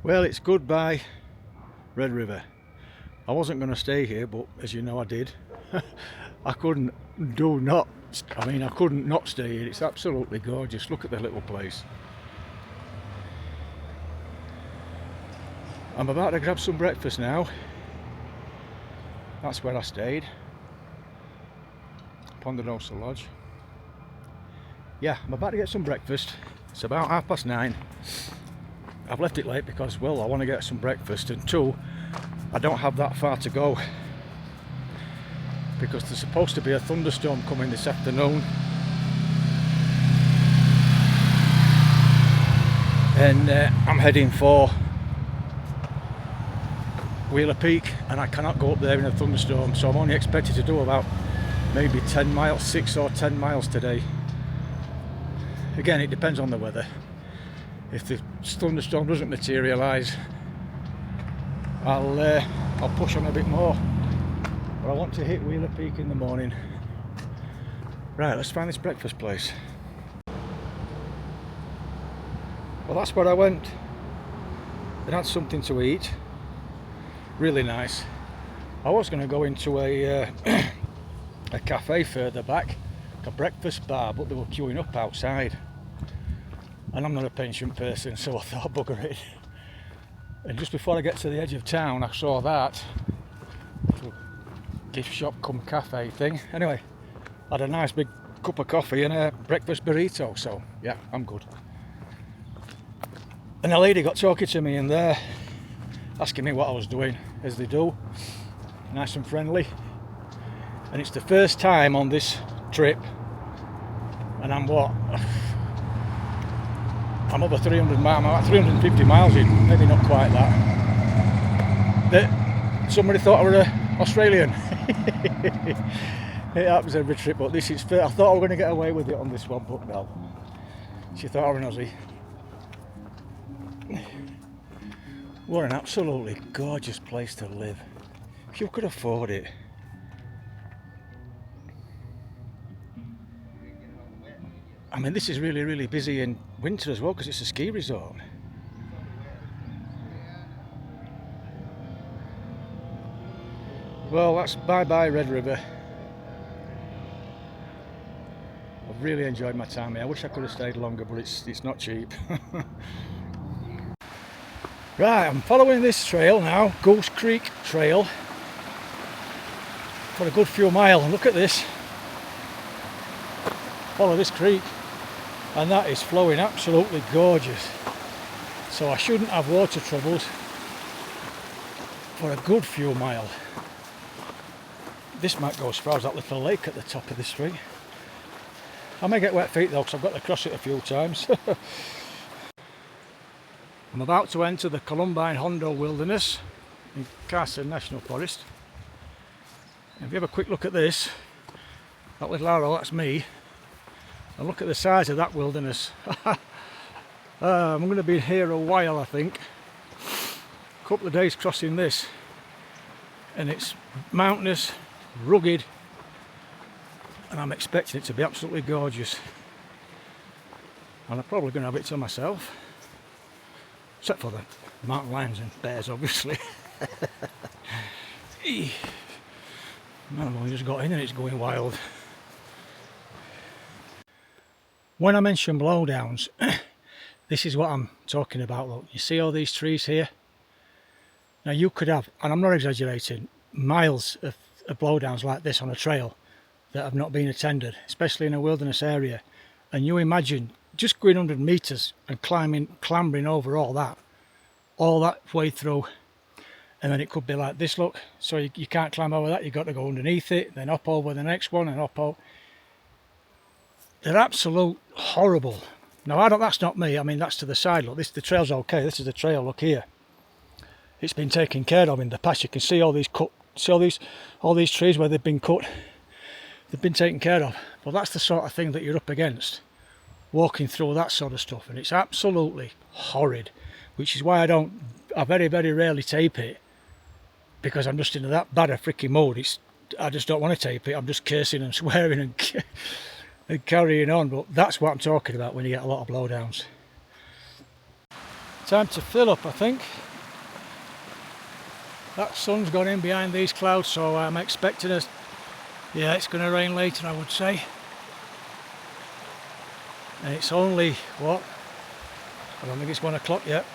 Well, it's goodbye Red River. I wasn't going to stay here, but as you know I did. I couldn't not stay here. It's absolutely gorgeous. Look at the little place. I'm about to grab some breakfast now. That's where I stayed. Ponderosa Lodge. Yeah, I'm about to get some breakfast. It's about 9:30. I've left it late because, well, I want to get some breakfast, and two, I don't have that far to go because there's supposed to be a thunderstorm coming this afternoon, and I'm heading for Wheeler Peak, and I cannot go up there in a thunderstorm, so I'm only expected to do about maybe 10 miles, 6 or 10 miles today. Again, it depends on the weather. If the thunderstorm doesn't materialise, I'll push on a bit more. But I want to hit Wheeler Peak in the morning. Right, let's find this breakfast place. Well, that's where I went. It had something to eat. Really nice. I was going to go into a cafe further back, a breakfast bar, but they were queuing up outside. And I'm not a patient person, so I thought, bugger it. And just before I get to the edge of town, I saw that little gift shop cum cafe thing. Anyway, I had a nice big cup of coffee and a breakfast burrito, so yeah, I'm good. And a lady got talking to me in there, asking me what I was doing, as they do, nice and friendly. And it's the first time on this trip, and I'm over 300 miles, I'm about 350 miles in, maybe not quite that somebody thought I were Australian. It happens every trip, but this is fair. I thought I was going to get away with it on this one, but no. She thought I was an Aussie. What an absolutely gorgeous place to live, if you could afford it. I mean, this is really, really busy in winter as well because it's a ski resort. Well, that's bye-bye Red River. I've really enjoyed my time here. I wish I could have stayed longer, but it's not cheap. Right, I'm following this trail now, Goose Creek Trail, for a good few miles, and look at this. Follow this creek, and that is flowing absolutely gorgeous. So I shouldn't have water troubles for a good few miles. This might go as far as that little lake at the top of the street. I may get wet feet though, because I've got to cross it a few times. I'm about to enter the Columbine-Hondo Wilderness in Carson National Forest. If you have a quick look at this, that little arrow, that's me. And look at the size of that wilderness. I'm going to be here a while, I think. A couple of days crossing this. And it's mountainous, rugged, and I'm expecting it to be absolutely gorgeous. And I'm probably going to have it to myself. Except for the mountain lions and bears, obviously. Man, I've only just got in and it's going wild. When I mention blowdowns, this is what I'm talking about. Look, you see all these trees here? Now you could have, and I'm not exaggerating, miles of blowdowns like this on a trail that have not been attended, especially in a wilderness area. And you imagine just going 100 meters and clambering over all that way through, and then it could be like this, look. So you can't climb over that, you've got to go underneath it, then up over the next one and up over. They're absolute horrible. Now that's not me, I mean that's to the side, look, the trail's okay, this is the trail, look here. It's been taken care of in the past. You can see all these all these trees where they've been cut. They've been taken care of. But that's the sort of thing that you're up against, walking through that sort of stuff, and it's absolutely horrid, which is why I very, very rarely tape it, because I'm just in that bad a freaking mood. I just don't want to tape it. I'm just cursing and swearing and carrying on. But that's what I'm talking about when you get a lot of blowdowns. Time to fill up, I think. That sun's gone in behind these clouds, so I'm expecting us. Yeah, it's going to rain later, I would say. And it's only, what? I don't think it's 1 o'clock yet.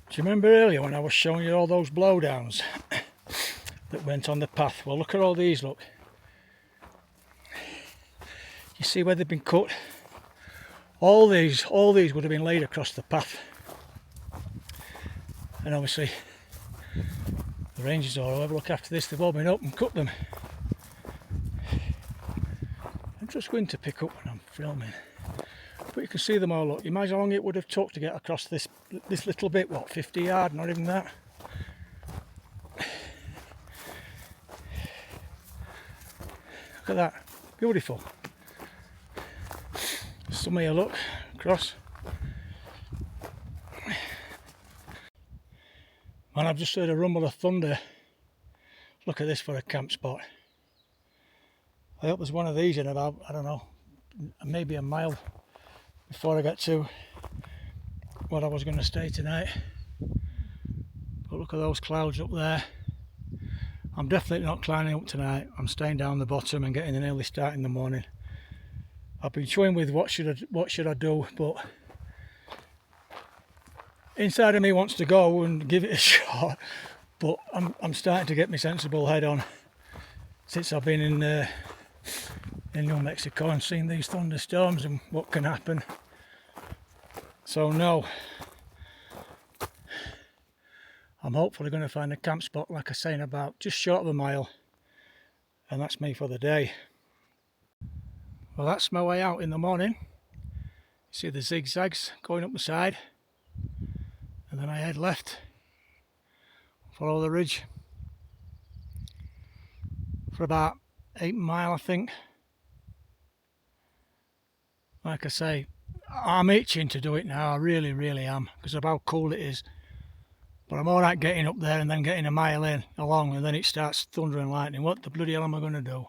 Do you remember earlier when I was showing you all those blowdowns that went on the path? Well, look at all these, look. You see where they've been cut? All these would have been laid across the path. And obviously, the rangers or whoever look after this, they've all been up and cut them. I'm just going to pick up when I'm filming. But you can see them all, look. Imagine how long it would have took to get across this little bit, what, 50 yards, not even that. Look at that, beautiful. Some here, look, across. Man, I've just heard a rumble of thunder. Look at this for a camp spot. I hope there's one of these in about, I don't know, maybe a mile before I get to where I was going to stay tonight. But look at those clouds up there. I'm definitely not climbing up tonight. I'm staying down the bottom and getting an early start in the morning. I've been toying with what should I do, but inside of me wants to go and give it a shot. But I'm starting to get my sensible head on since I've been in New Mexico and seen these thunderstorms and what can happen. So no, I'm hopefully going to find a camp spot, like I say, in about just short of a mile, and that's me for the day. Well, that's my way out in the morning. You see the zigzags going up the side, and then I head left, follow the ridge for about 8 miles, I think. Like I say, I'm itching to do it now. I really am, because of how cool it is. But I'm alright getting up there and then getting a mile in along, and then it starts thunder and lightning. What the bloody hell am I going to do?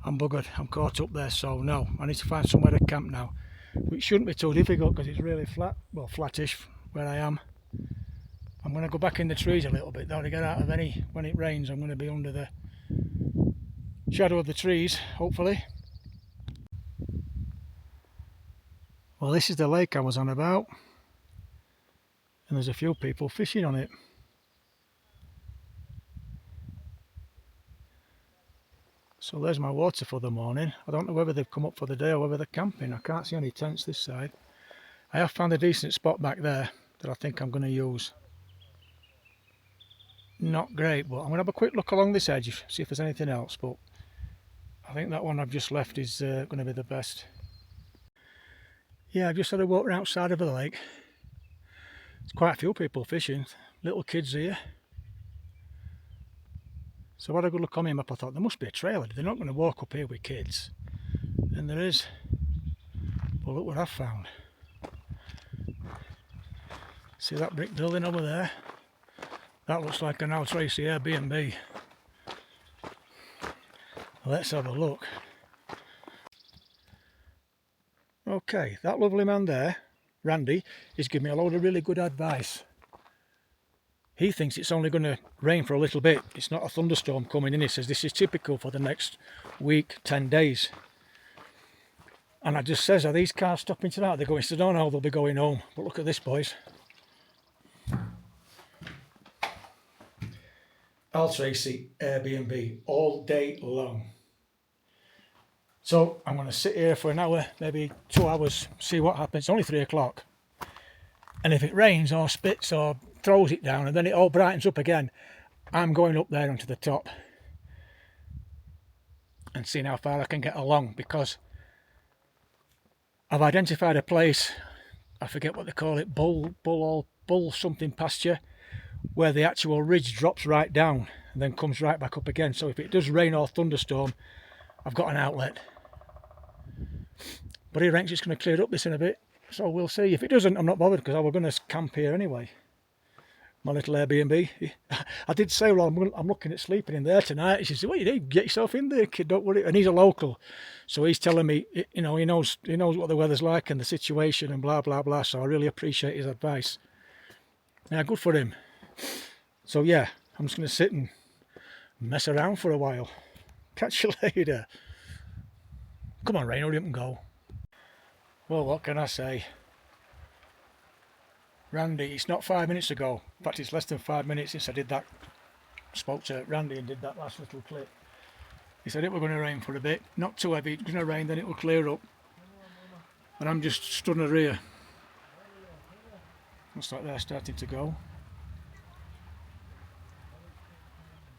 I'm buggered. I'm caught up there, so no. I need to find somewhere to camp now, which shouldn't be too difficult because it's really flat, well, flattish where I am. I'm going to go back in the trees a little bit though to get out of any, when it rains, I'm going to be under the shadow of the trees, hopefully. Well, this is the lake I was on about, and there's a few people fishing on it. So there's my water for the morning. I don't know whether they've come up for the day or whether they're camping. I can't see any tents this side. I have found a decent spot back there that I think I'm going to use. Not great, but I'm going to have a quick look along this edge, see if there's anything else, but I think that one I've just left is going to be the best. Yeah, I've just had a walk outside of the lake. There's quite a few people fishing, little kids here. So I had a good look on my map. I thought there must be a trail. They're not going to walk up here with kids. And there is. But look what I've found. See that brick building over there? That looks like an old Tracey Airbnb. Let's have a look. Okay, that lovely man there, Randy, is giving me a load of really good advice. He thinks it's only going to rain for a little bit. It's not a thunderstorm coming in. He says this is typical for the next week, 10 days. And I just says, are these cars stopping tonight? They're going, he said, oh no, they'll be going home. But look at this, boys. Al Tracey Airbnb all day long. So I'm going to sit here for an hour, maybe 2 hours, see what happens. It's only 3 o'clock. And if it rains or spits or throws it down and then it all brightens up again, I'm going up there onto the top and seeing how far I can get along, because I've identified a place, I forget what they call it, bull something pasture, where the actual ridge drops right down and then comes right back up again. So if it does rain or thunderstorm, I've got an outlet. But he reckons it's going to clear up this in a bit, so we'll see. If it doesn't, I'm not bothered, because I was going to camp here anyway. My little Airbnb. I did say, well, I'm looking at sleeping in there tonight. She said, what you do? Get yourself in there, kid, don't worry. And he's a local, so he's telling me, you know, he knows what the weather's like and the situation and blah, blah, blah. So I really appreciate his advice. Yeah, good for him. So yeah, I'm just going to sit and mess around for a while. Catch you later. Come on, Rain, hurry up and go. Well, what can I say? Randy, it's not 5 minutes ago. In fact, it's less than 5 minutes since I did that. Spoke to Randy and did that last little clip. He said it were going to rain for a bit. Not too heavy, it's going to rain, then it will clear up. And I'm just stood in the rear. Looks like they're starting to go.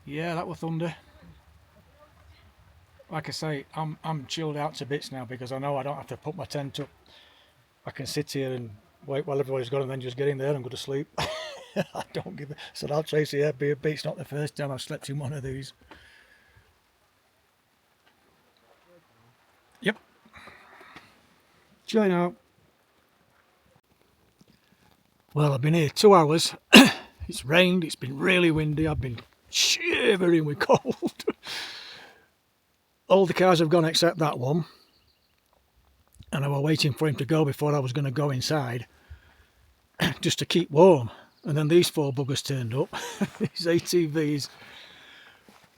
Yeah, that was thunder. Like I say, I'm chilled out to bits now, because I know I don't have to put my tent up. I can sit here and wait while everybody's gone and then just get in there and go to sleep. I don't give a... So I'll Tracey Airbnb. It's not the first time I've slept in one of these. Yep. Join out. Well, I've been here 2 hours. It's rained, it's been really windy, I've been shivering with cold. All the cars have gone except that one. And I was waiting for him to go before I was going to go inside, just to keep warm. And then these 4 buggers turned up, these ATVs.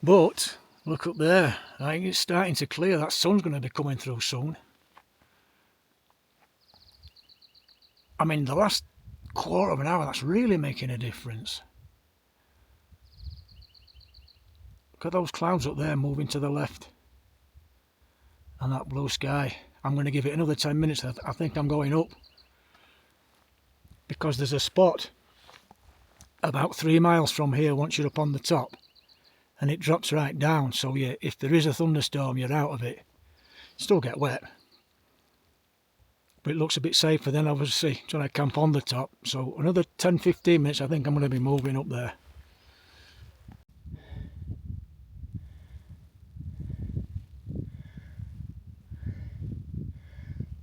But look up there, I think it's starting to clear. That sun's going to be coming through soon. I mean, the last quarter of an hour, that's really making a difference. Look at those clouds up there moving to the left. And that blue sky. I'm going to give it another 10 minutes. I think I'm going up, because there's a spot about 3 miles from here once you're up on the top, and it drops right down. So yeah, if there is a thunderstorm, you're out of it. Still get wet, but it looks a bit safer than obviously trying to camp on the top. So another 10-15 minutes, I think I'm going to be moving up there.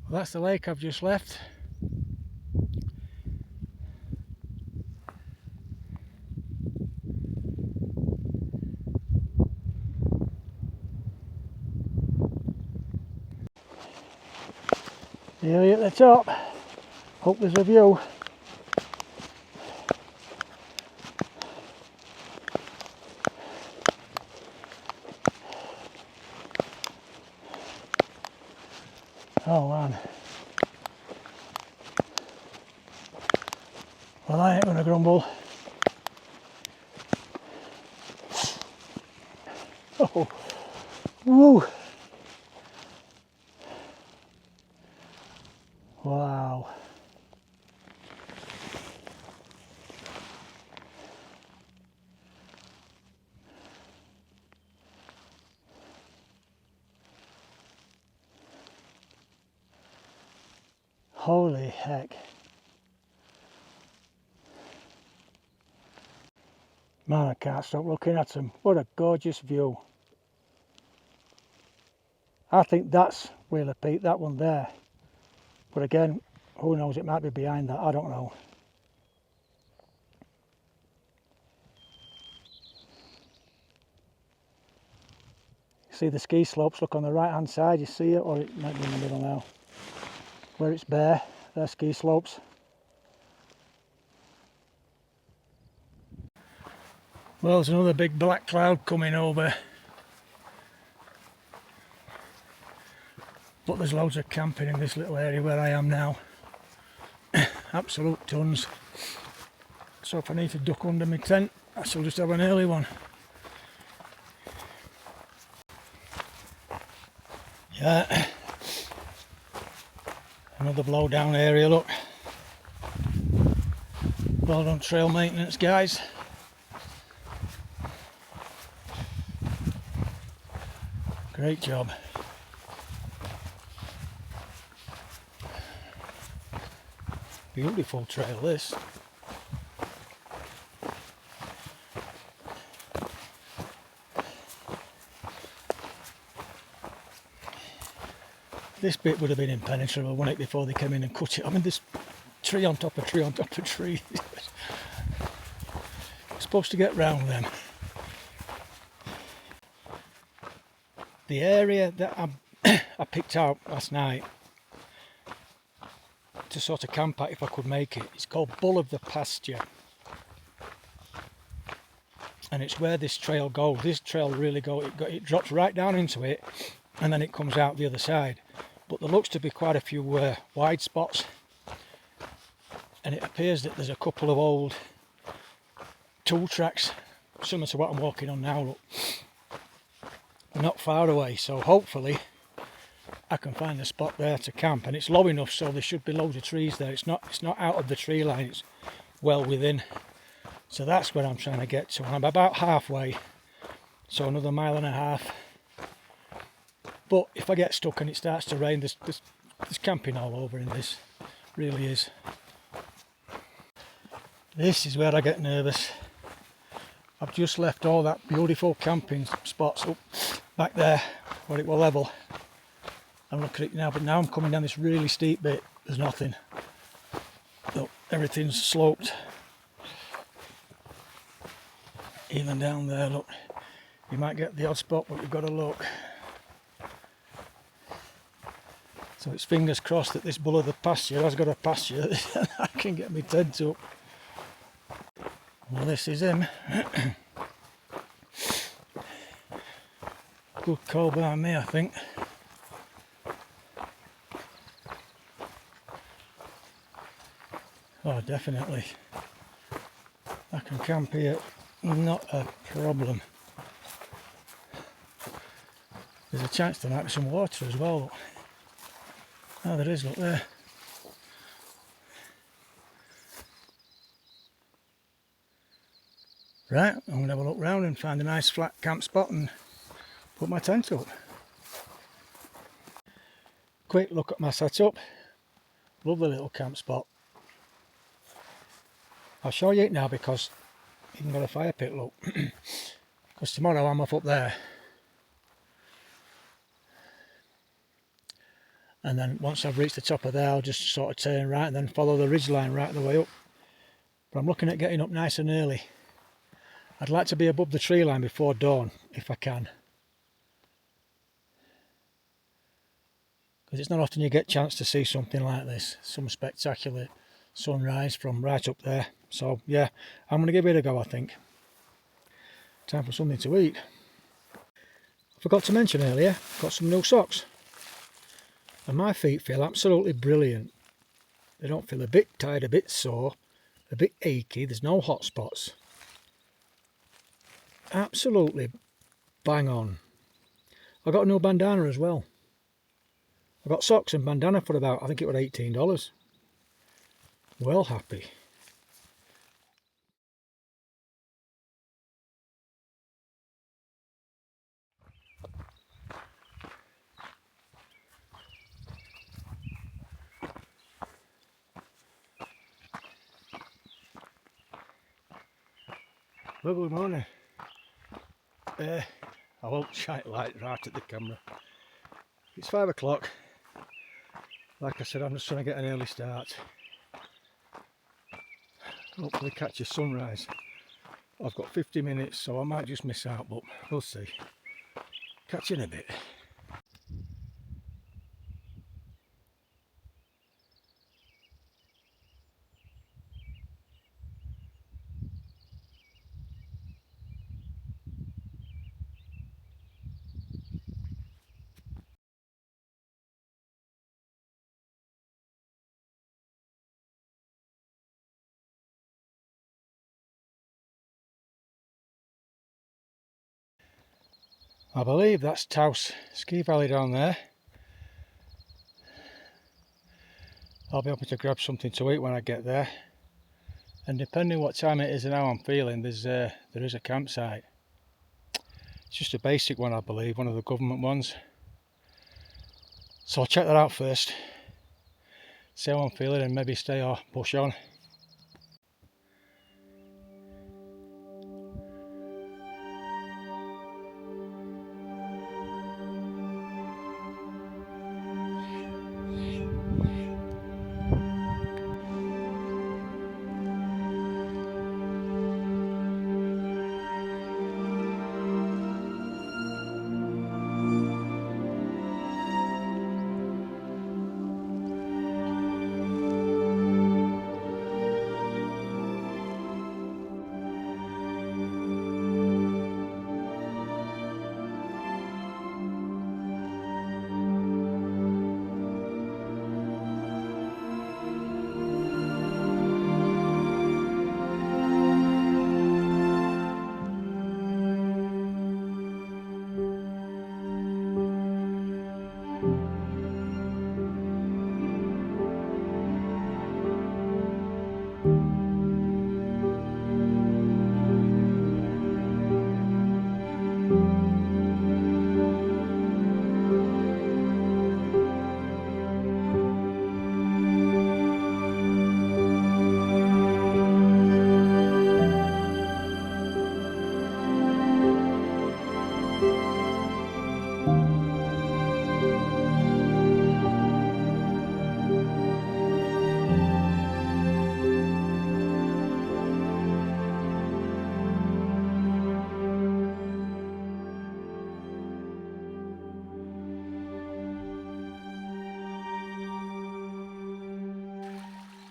Well, that's the lake I've just left. Nearly at the top. Hope there's a view. Oh man. Well, I ain't gonna grumble. Oh, woo! Wow. Holy heck. Man, I can't stop looking at them. What a gorgeous view. I think that's Wheeler Peak, that one there. But again, who knows, it might be behind that, I don't know. See the ski slopes, look on the right hand side, you see it, or it might be in the middle now. Where it's bare, they're ski slopes. Well, there's another big black cloud coming over. But there's loads of camping in this little area where I am now. Absolute tons. So if I need to duck under my tent, I shall just have an early one. Yeah. Another blowdown area, look. Well done trail maintenance, guys. Great job. Beautiful trail this. This bit would have been impenetrable, wouldn't it, before they came in and cut it. I mean, this tree on top of tree on top of tree. Supposed to get round them. The area that I picked out last night to sort of camp at if I could make it, it's called Bull of the Pasture. And it's where this trail goes. This trail really goes, it drops right down into it and then it comes out the other side. But there looks to be quite a few wide spots, and it appears that there's a couple of old tool tracks similar to what I'm walking on now, look, not far away. So hopefully I can find a spot there to camp, and it's low enough so there should be loads of trees there. It's not out of the tree line, it's well within. So that's where I'm trying to get to. I'm about halfway, so another 1.5 miles. But if I get stuck and it starts to rain, there's camping all over in this, really is. This is where I get nervous. I've just left all that beautiful camping spots up back there where it was level. I'm looking at it now, but now I'm coming down this really steep bit. There's nothing. Look, everything's sloped. Even down there, look. You might get the odd spot, but you've got to look. So it's fingers crossed that this Bull of the Pasture has got a pasture that I can get my tent up. Well, this is him. Good call by me, I think. Oh, definitely. I can camp here, not a problem. There's a chance there might be some water as well. Oh, there is, look there. Right, I'm going to have a look round and find a nice flat camp spot and put my tent up. Quick look at my setup. Lovely little camp spot. I'll show you it now because you can got a fire pit, look. Because tomorrow I'm off up there. And then once I've reached the top of there, I'll just sort of turn right and then follow the ridge line right the way up. But I'm looking at getting up nice and early. I'd like to be above the tree line before dawn, if I can. Because it's not often you get a chance to see something like this. Some spectacular sunrise from right up there. So yeah, I'm going to give it a go, I think. Time for something to eat. I forgot to mention earlier, got some new socks. And my feet feel absolutely brilliant. They don't feel a bit tired, a bit sore, a bit achy. There's no hot spots. Absolutely bang on. I got a new bandana as well. I got socks and bandana for about, I think it was $18. Well happy. Well, good morning. I won't shine light right at the camera. It's 5 o'clock. Like I said, I'm just trying to get an early start. Hopefully catch a sunrise. I've got 50 minutes, so I might just miss out, but we'll see. Catch you in a bit. I believe that's Taos Ski Valley down there. I'll be able to grab something to eat when I get there. And depending what time it is and how I'm feeling, there is a campsite. It's just a basic one, I believe, one of the government ones. So I'll check that out first. see how I'm feeling and maybe stay or push on.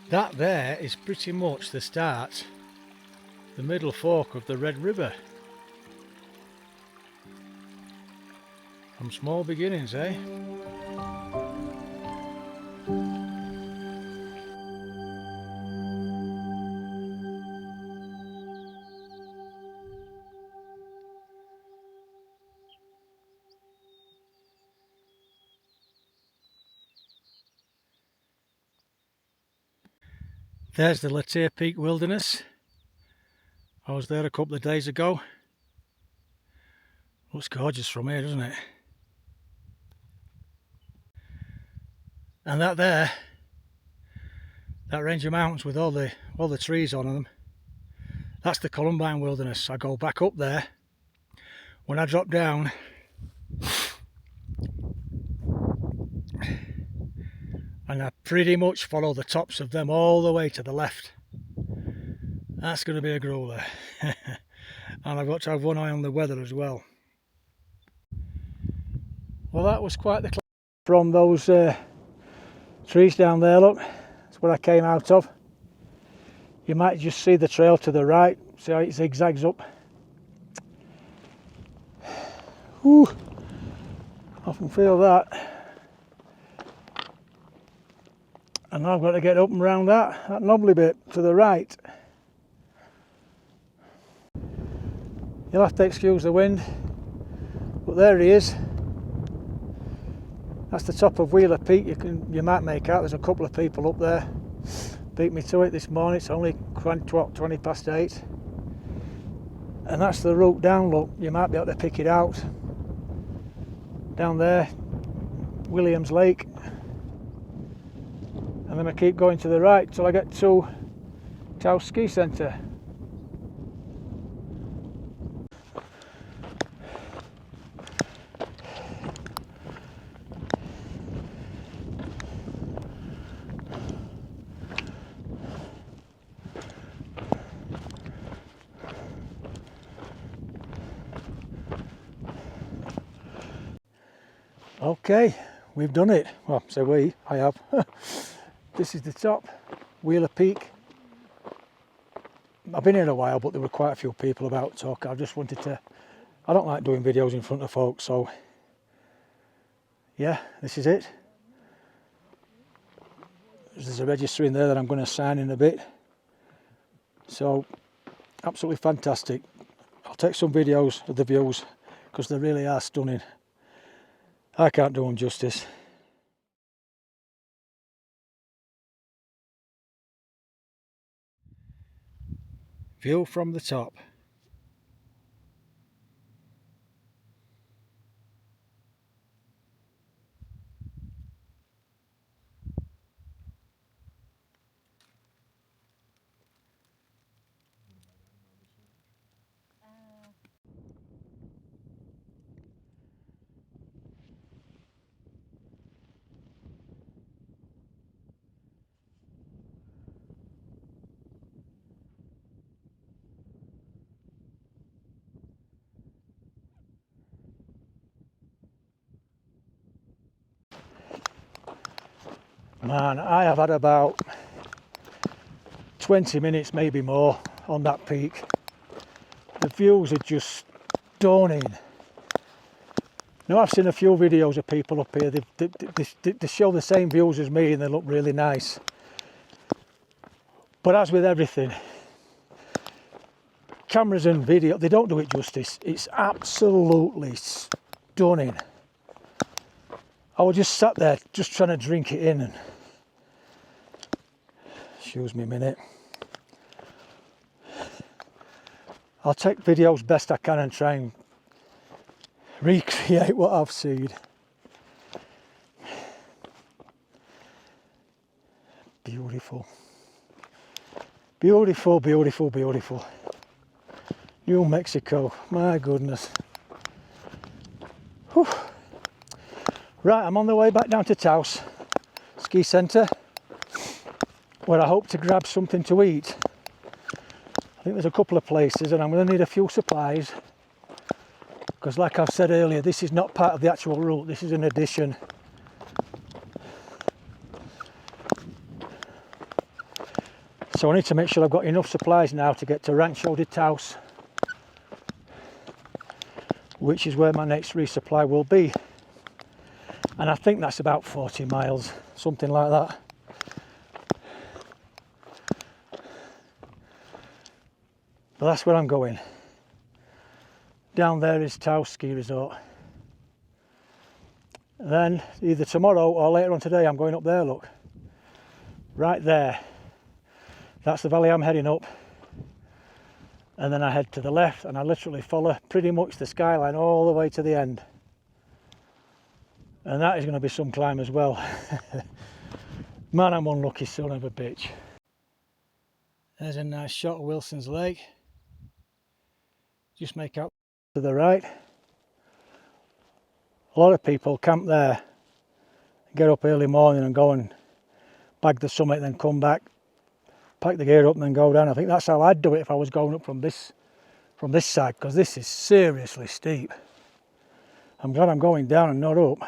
That there is pretty much the start, the middle fork of the Red River. From small beginnings, eh? There's the Latay Peak Wilderness. I was there a couple of days ago. Looks gorgeous from here, doesn't it? And that there, that range of mountains with all the trees on them, that's the Columbine Wilderness. I go back up there. When I drop down, and I pretty much follow the tops of them all the way to the left. That's going to be a grueler. And I've got to have one eye on the weather as well. Well, that was quite the climb from those trees down there. Look, that's where I came out of. You might just see the trail to the right. See how it zigzags up. Whew. I can feel that. And now I've got to get up and round that knobbly bit to the right. You'll have to excuse the wind, but there he is. That's the top of Wheeler Peak. You might make out there's a couple of people up there. Beat me to it this morning. It's only 20 past 8. And that's the route down, look. You might be able to pick it out. Down there, Williams Lake. And then I keep going to the right till I get to Taos Ski Centre. Okay, we've done it. Well, so I have. This is the top, Wheeler Peak. I've been here a while, but there were quite a few people about talk. I just wanted to, I don't like doing videos in front of folks, so yeah, this is it. There's a register in there that I'm going to sign in a bit. So, absolutely fantastic. I'll take some videos of the views, because they really are stunning. I can't do them justice. View from the top. Man, I have had about 20 minutes, maybe more, on that peak. The views are just stunning. Now, I've seen a few videos of people up here. They show the same views as me and they look really nice. But as with everything, cameras and video, they don't do it justice. It's absolutely stunning. I was just sat there, just trying to drink it in. And excuse me a minute. I'll take videos best I can and try and recreate what I've seen. Beautiful. Beautiful, beautiful, beautiful. New Mexico, my goodness. Whew. Right, I'm on the way back down to Taos Ski Centre, where I hope to grab something to eat. I think there's a couple of places and I'm going to need a few supplies, because like I've said earlier, this is not part of the actual route, this is an addition. So I need to make sure I've got enough supplies now to get to Rancho de Taos, which is where my next resupply will be. And I think that's about 40 miles, something like that. But that's where I'm going. Down there is Taos Ski Resort. And then either tomorrow or later on today I'm going up there, look. Right there. That's the valley I'm heading up. And then I head to the left and I literally follow pretty much the skyline all the way to the end. And that is going to be some climb as well. Man, I'm unlucky son of a bitch. There's a nice shot of Wilson's Lake. Just make out to the right. A lot of people camp there, get up early morning and go and bag the summit, then come back, pack the gear up and then go down. I think that's how I'd do it if I was going up from this side, because this is seriously steep. I'm glad I'm going down and not up.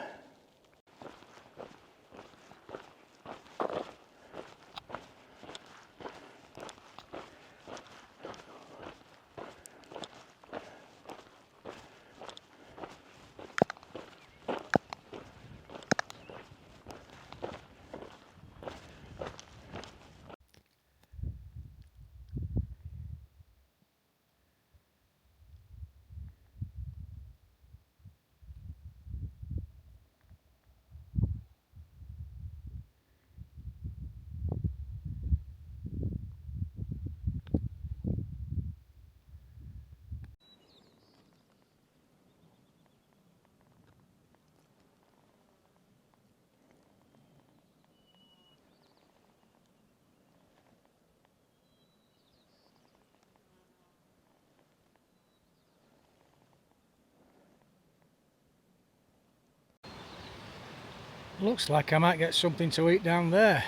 Looks like I might get something to eat down there.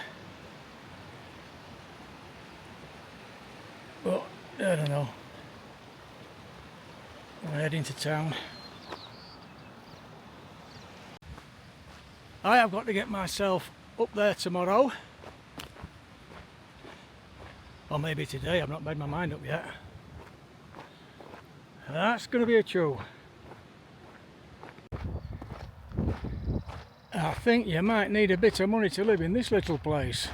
But I don't know. I'm heading to town. I have got to get myself up there tomorrow. Or maybe today, I've not made my mind up yet. That's going to be a chew. I think you might need a bit of money to live in this little place.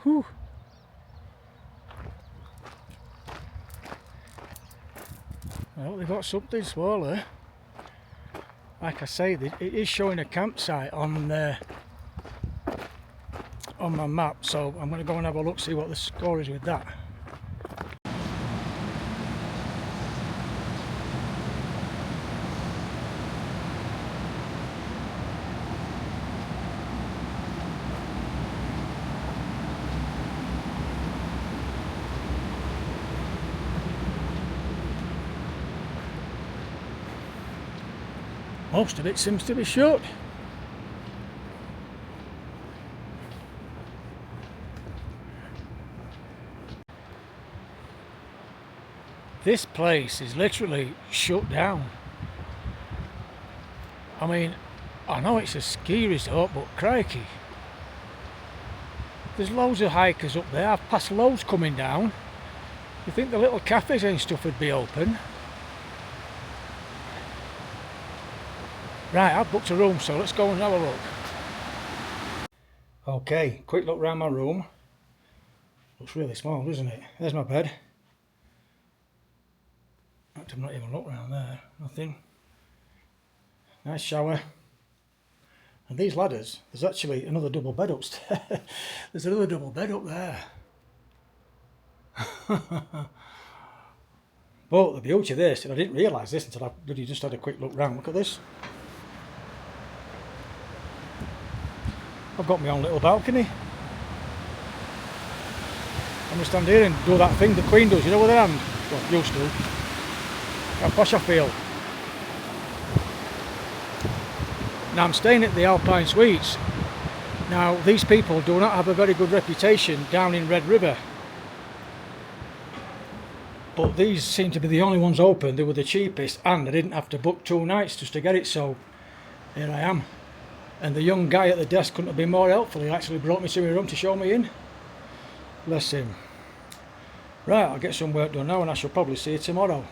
Whew. Well, they've got something smaller. Like I say, it is showing a campsite on my map, so I'm going to go and have a look, see what the score is with that. Most of it seems to be shut. This place is literally shut down. I mean, I know it's a ski resort, but crikey. There's loads of hikers up there. I've passed loads coming down. You think the little cafes and stuff would be open? Right, I've booked a room, so let's go and have a look. Okay, quick look around my room. Looks really small, doesn't it? There's my bed. I've not even looked around there. Nothing. Nice shower. And these ladders, there's actually another double bed upstairs. There's another double bed up there. But the beauty of this, and I didn't realise this until I really just had a quick look round. Look at this. I've got my own little balcony. I'm going to stand here and do that thing the Queen does, you know, with her hand. Well, used to. How posh I feel. Now I'm staying at the Alpine Suites. Now these people do not have a very good reputation down in Red River. But these seem to be the only ones open. They were the cheapest and I didn't have to book 2 nights just to get it, so here I am. And the young guy at the desk couldn't have been more helpful. He actually brought me to my room to show me in. Bless him. Right, I'll get some work done now and I shall probably see you tomorrow.